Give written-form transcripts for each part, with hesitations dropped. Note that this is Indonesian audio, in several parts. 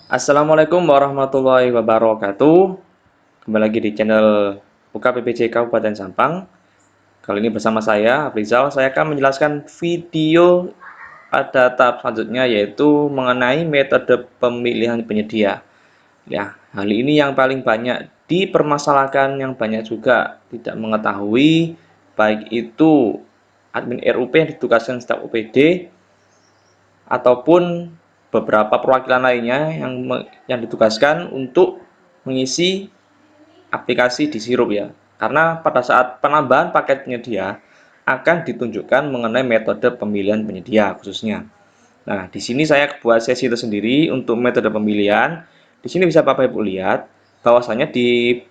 Assalamualaikum warahmatullahi wabarakatuh. Kembali lagi di channel Buka PPJ Kabupaten Sampang. Kali ini bersama saya, Rizal. Saya akan menjelaskan video pada tahap selanjutnya, yaitu mengenai metode pemilihan penyedia. Ya, hal ini yang paling banyak dipermasalahkan, yang banyak juga tidak mengetahui, baik itu admin RUP yang ditugaskan staf UPD ataupun beberapa perwakilan lainnya yang ditugaskan untuk mengisi aplikasi di Sirup ya. Karena pada saat penambahan paket penyedia akan ditunjukkan mengenai metode pemilihan penyedia khususnya. Nah, di sini saya buat sesi tersendiri untuk metode pemilihan. Di sini bisa Bapak Ibu lihat bahwasanya di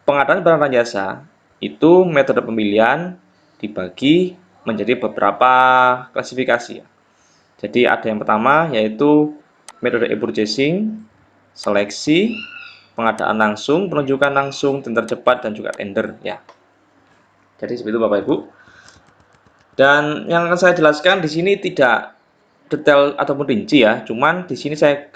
pengadaan barang dan jasa itu metode pemilihan dibagi menjadi beberapa klasifikasi. Jadi ada yang pertama yaitu metode e-purchasing, seleksi, pengadaan langsung, penunjukan langsung, tender cepat, dan juga tender ya. Jadi seperti itu Bapak Ibu. Dan yang akan saya jelaskan di sini tidak detail ataupun rinci ya, cuman di sini saya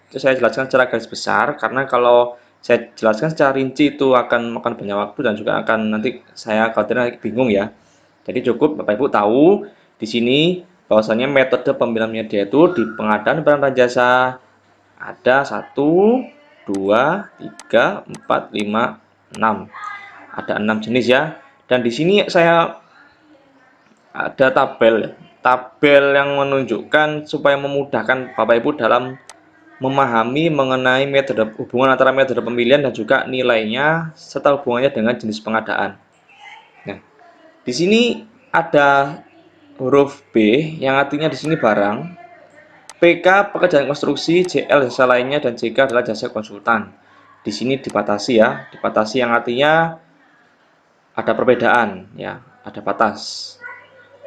jelaskan secara garis besar karena kalau saya jelaskan secara rinci itu akan makan banyak waktu dan juga akan nanti saya khawatir bingung ya. Jadi cukup Bapak Ibu tahu di sini bahwasanya metode pemilihan media itu di pengadaan barang dan jasa ada 1, 2, 3, 4, 5, 6. Ada 6 jenis ya. Dan di sini saya ada tabel yang menunjukkan supaya memudahkan Bapak Ibu dalam memahami mengenai metode hubungan antara metode pemilihan dan juga nilainya serta hubungannya dengan jenis pengadaan. Nah, di sini ada huruf B yang artinya di sini barang, PK pekerjaan konstruksi, JL jasa lainnya, dan JK adalah jasa konsultan. Di sini dibatasi ya, dibatasi yang artinya ada perbedaan ya, ada batas.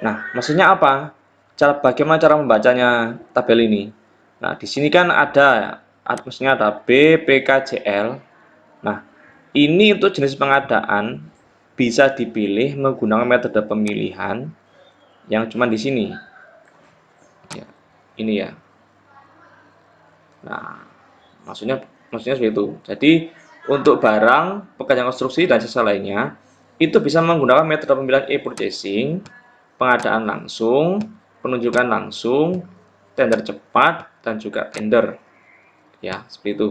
Nah, maksudnya apa? Bagaimana cara membacanya tabel ini? Nah, di sini kan maksudnya ada B, PK, JL. Nah, ini untuk jenis pengadaan bisa dipilih menggunakan metode pemilihan yang cuma di sini. Ya, ini ya. Nah, maksudnya seperti itu. Jadi, untuk barang, pekerjaan konstruksi dan jasa lainnya itu bisa menggunakan metode pemilihan e-purchasing, pengadaan langsung, penunjukan langsung, tender cepat, dan juga tender. Ya, seperti itu.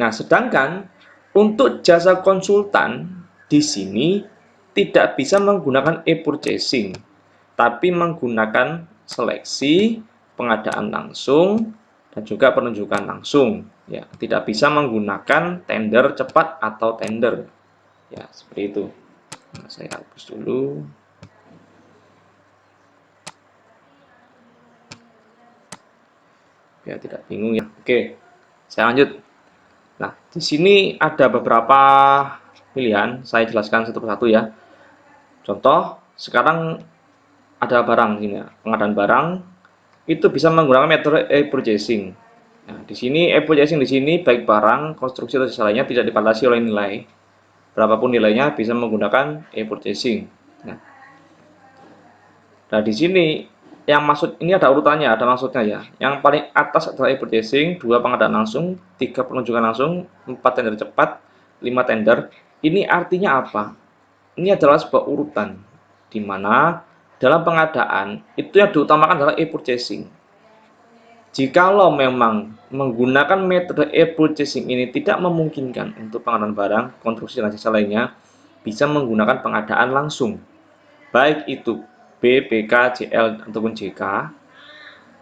Nah, sedangkan untuk jasa konsultan di sini tidak bisa menggunakan e-purchasing, tapi menggunakan seleksi, pengadaan langsung, dan juga penunjukan langsung. Ya, tidak bisa menggunakan tender cepat atau tender. Ya, seperti itu. Nah, saya hapus dulu. Ya, tidak bingung ya. Oke, saya lanjut. Nah, di sini ada beberapa pilihan, saya jelaskan satu persatu ya. Contoh, sekarang ada barang ini ya, pengadaan barang itu bisa menggunakan metode e-purchasing. Nah, di sini e-purchasing di sini baik barang, konstruksi atau jasa lainnya tidak dibatasi oleh nilai. Berapapun nilainya bisa menggunakan e-purchasing. Nah, di sini yang maksud ini ada urutannya, ada maksudnya ya. Yang paling atas adalah e-purchasing, 2 pengadaan langsung, 3 penunjukan langsung, 4 tender cepat, 5 tender. Ini artinya apa? Ini adalah sebuah urutan di mana dalam pengadaan itu yang diutamakan adalah e-purchasing. Jikalau memang menggunakan metode e-purchasing ini tidak memungkinkan untuk pengadaan barang, konstruksi dan jasa lainnya, bisa menggunakan pengadaan langsung. Baik itu B, PK, JL ataupun JK.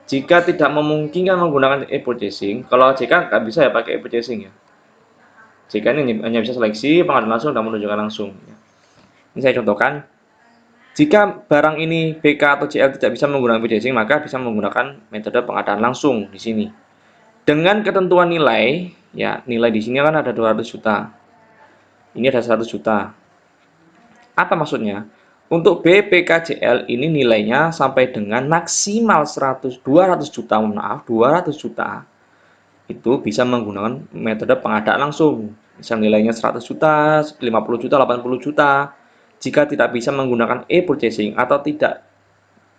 Jika tidak memungkinkan menggunakan e-purchasing, kalau JK nggak bisa ya pakai e-purchasing ya. JK ini hanya bisa seleksi, pengadaan langsung dan menunjukkan langsung. Ini saya contohkan. Jika barang ini BK atau JL tidak bisa menggunakan purchasing, maka bisa menggunakan metode pengadaan langsung di sini. Dengan ketentuan nilai, ya nilai di sini kan ada 200 juta. Ini ada 100 juta. Apa maksudnya? Untuk BPKJL ini nilainya sampai dengan maksimal 200 juta, maaf 200 juta. Itu bisa menggunakan metode pengadaan langsung. Misal nilainya 100 juta, 50 juta, 80 juta. Jika tidak bisa menggunakan e-purchasing atau tidak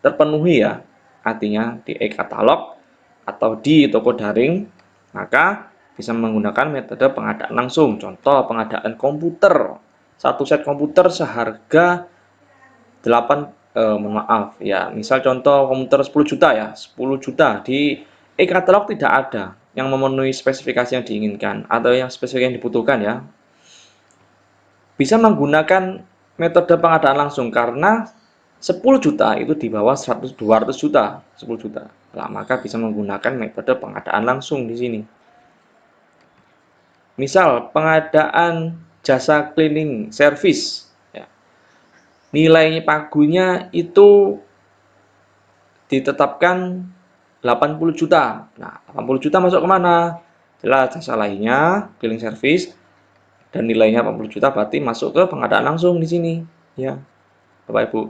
terpenuhi ya, artinya di e-katalog atau di toko daring, maka bisa menggunakan metode pengadaan langsung. Contoh pengadaan komputer. Satu set komputer seharga 8 mohon maaf ya, misal contoh komputer 10 juta ya, 10 juta di e-katalog tidak ada yang memenuhi spesifikasi yang diinginkan atau yang spesifikasi yang dibutuhkan ya. Bisa menggunakan metode pengadaan langsung karena 10 juta itu di bawah 100 200 juta, 10 juta. Nah, maka bisa menggunakan metode pengadaan langsung di sini. Misal pengadaan jasa cleaning service ya. Nilai pagunya itu ditetapkan 80 juta. Nah, 80 juta masuk kemana? Jelas jasa lainnya, cleaning service, dan nilainya 80 juta berarti masuk ke pengadaan langsung di sini. Ya, Bapak Ibu.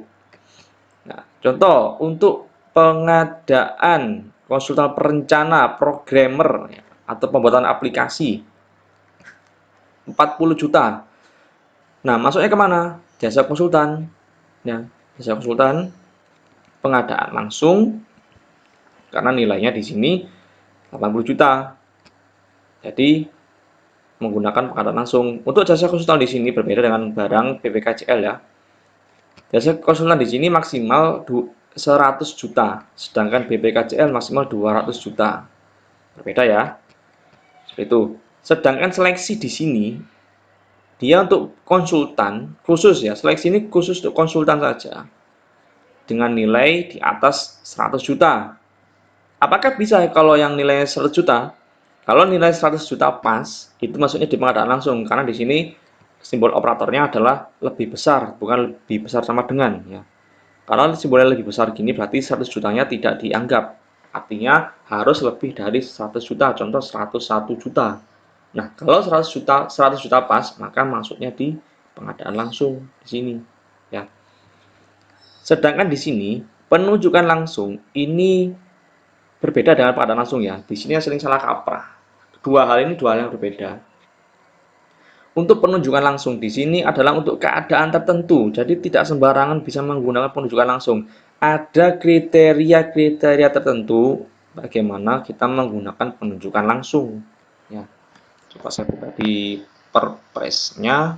Nah, contoh untuk pengadaan konsultan perencana, programmer, ya, atau pembuatan aplikasi 40 juta. Nah, masuknya kemana? Jasa konsultan. Ya, jasa konsultan pengadaan langsung karena nilainya di sini 80 juta. Jadi menggunakan pengadaan langsung. Untuk jasa konsultan di sini berbeda dengan barang BPKJL ya. Jasa konsultan di sini maksimal 100 juta, sedangkan BPKJL maksimal 200 juta. Berbeda ya. Seperti itu. Sedangkan seleksi di sini dia untuk konsultan khusus ya. Seleksi ini khusus untuk konsultan saja. Dengan nilai di atas 100 juta. Apakah bisa kalau yang nilainya 100 juta? Kalau nilai 100 juta pas, itu maksudnya di pengadaan langsung. Karena di sini simbol operatornya adalah lebih besar, bukan lebih besar sama dengan. Ya. Kalau simbolnya lebih besar gini, berarti 100 jutanya tidak dianggap. Artinya harus lebih dari 100 juta, contoh 101 juta. Nah, kalau 100 juta pas, maka masuknya di pengadaan langsung di sini. Ya. Sedangkan di sini, penunjukan langsung ini berbeda dengan pengadaan langsung ya. Di sini sering salah kaprah. Dua hal ini dua hal yang berbeda. Untuk penunjukan langsung di sini adalah untuk keadaan tertentu. Jadi tidak sembarangan bisa menggunakan penunjukan langsung. Ada kriteria-kriteria tertentu bagaimana kita menggunakan penunjukan langsung. Ya, coba saya buka di Perpres-nya.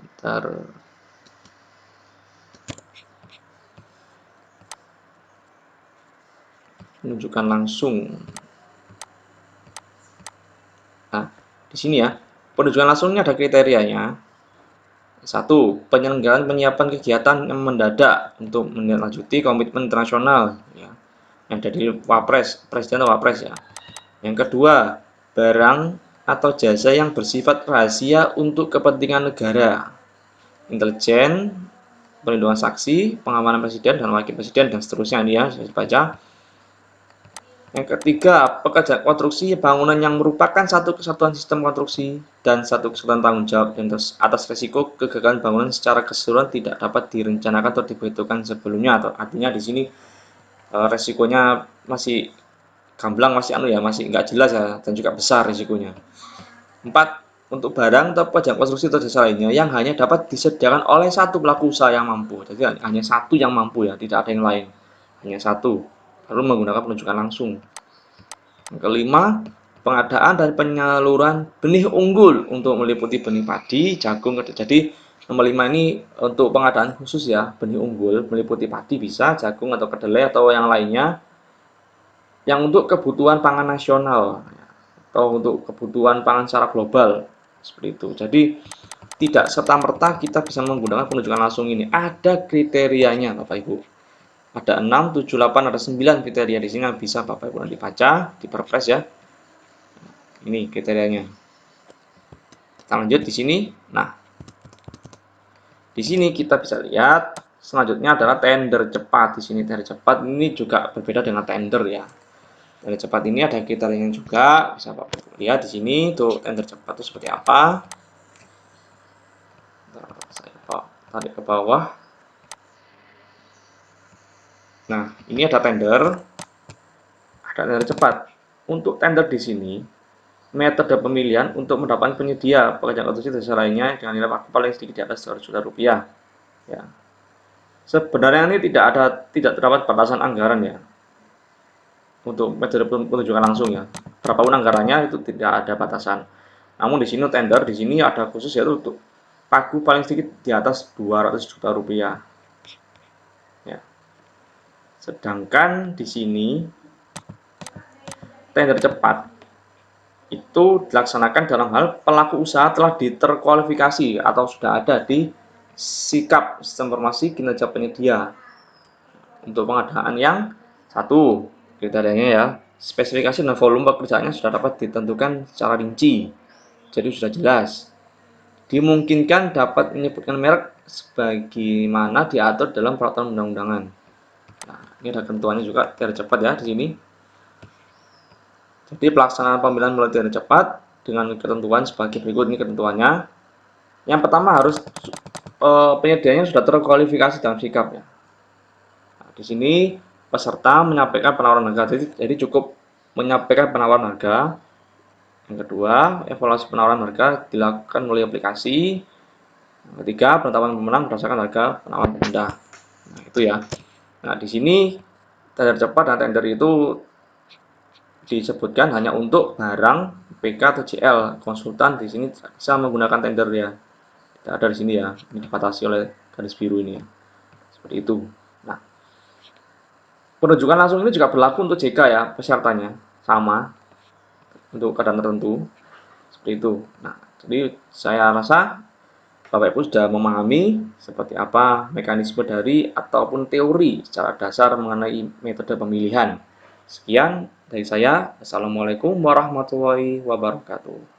Bentar. Penunjukan langsung. Nah, di sini ya, penunjukan langsungnya ada kriterianya. Satu, penyelenggaraan penyiapan kegiatan yang mendadak untuk menindaklanjuti komitmen internasional ya, yang dari Wapres, Presiden atau Wapres ya. Yang kedua, barang atau jasa yang bersifat rahasia untuk kepentingan negara, intelijen, perlindungan saksi, pengamanan presiden dan wakil presiden dan seterusnya ini ya, saya baca. Yang ketiga, pekerjaan konstruksi bangunan yang merupakan satu kesatuan sistem konstruksi dan satu kesatuan tanggung jawab atas risiko kegagalan bangunan secara keseluruhan tidak dapat direncanakan atau diperhitungkan sebelumnya. Atau artinya di sini risikonya masih gamblang, masih masih nggak jelas ya, dan juga besar risikonya. 4. Untuk barang atau pekerjaan konstruksi atau jasa lainnya yang hanya dapat disediakan oleh satu pelaku usaha yang mampu. Jadi hanya satu yang mampu ya, tidak ada yang lain. Hanya satu. Lalu menggunakan penunjukan langsung. Yang kelima, pengadaan dan penyaluran benih unggul untuk meliputi benih padi, jagung. Jadi nomor 5 ini untuk pengadaan khusus ya, benih unggul meliputi padi bisa, jagung atau kedelai atau yang lainnya. Yang untuk kebutuhan pangan nasional atau untuk kebutuhan pangan secara global seperti itu. Jadi tidak serta-merta kita bisa menggunakan penunjukan langsung ini. Ada kriterianya, Bapak Ibu. Ada 6, 7, 8, ada 9 kriteria di sini yang bisa Bapak Ibu nanti baca di Perpres ya. Ini kriterianya. Kita lanjut di sini. Nah, di sini kita bisa lihat selanjutnya adalah tender cepat. Di sini tender cepat ini juga berbeda dengan tender ya. Tender cepat ini ada kriterianya juga. Bisa Bapak Ibu lihat di sini tuh tender cepat itu seperti apa. Saya tarik ke bawah. Nah, ini ada tender cepat. Untuk tender di sini, metode pemilihan untuk mendapatkan penyedia pekerjaan konstruksi dan jasa lainnya dengan nilai pagu paling sedikit di atas 200 juta rupiah. Ya. Sebenarnya ini tidak terdapat batasan anggaran ya. untuk metode penunjukan langsung ya. Berapapun anggarannya itu tidak ada batasan. Namun di sini tender di sini ada khusus yaitu untuk pagu paling sedikit di atas 200 juta rupiah. Ya. Sedangkan di sini tender cepat itu dilaksanakan dalam hal pelaku usaha telah diterkualifikasi atau sudah ada di sikap sistem informasi kinerja penyedia untuk pengadaan yang satu kriterianya ya spesifikasi dan volume pekerjaannya sudah dapat ditentukan secara rinci, jadi sudah jelas. Dimungkinkan dapat menyebutkan merek sebagaimana diatur dalam peraturan undang-undangan. Nah, ini ada ketentuannya juga tender cepat ya di sini. Jadi pelaksanaan pemilihan melalui tender cepat dengan ketentuan sebagai berikut ini ketentuannya. Yang pertama harus penyediaannya sudah terkualifikasi dalam sikap ya. Nah, di sini peserta menyampaikan penawaran harga, jadi cukup menyampaikan penawaran harga. Yang kedua, evaluasi penawaran harga dilakukan melalui aplikasi. Yang ketiga, penetapan pemenang berdasarkan harga penawaran terendah. Nah, itu ya. Nah, di sini tender cepat dan tender itu disebutkan hanya untuk barang PK atau CL. Konsultan di sini bisa menggunakan tender ya. Tidak ada di sini ya. Ini dibatasi oleh garis biru ini ya. Seperti itu. Nah, penunjukan langsung ini juga berlaku untuk JK ya, persyaratannya sama untuk keadaan tertentu. Seperti itu. Nah, jadi saya rasa Bapak Ibu sudah memahami seperti apa mekanisme dari ataupun teori secara dasar mengenai metode pemilihan. Sekian dari saya. Assalamualaikum warahmatullahi wabarakatuh.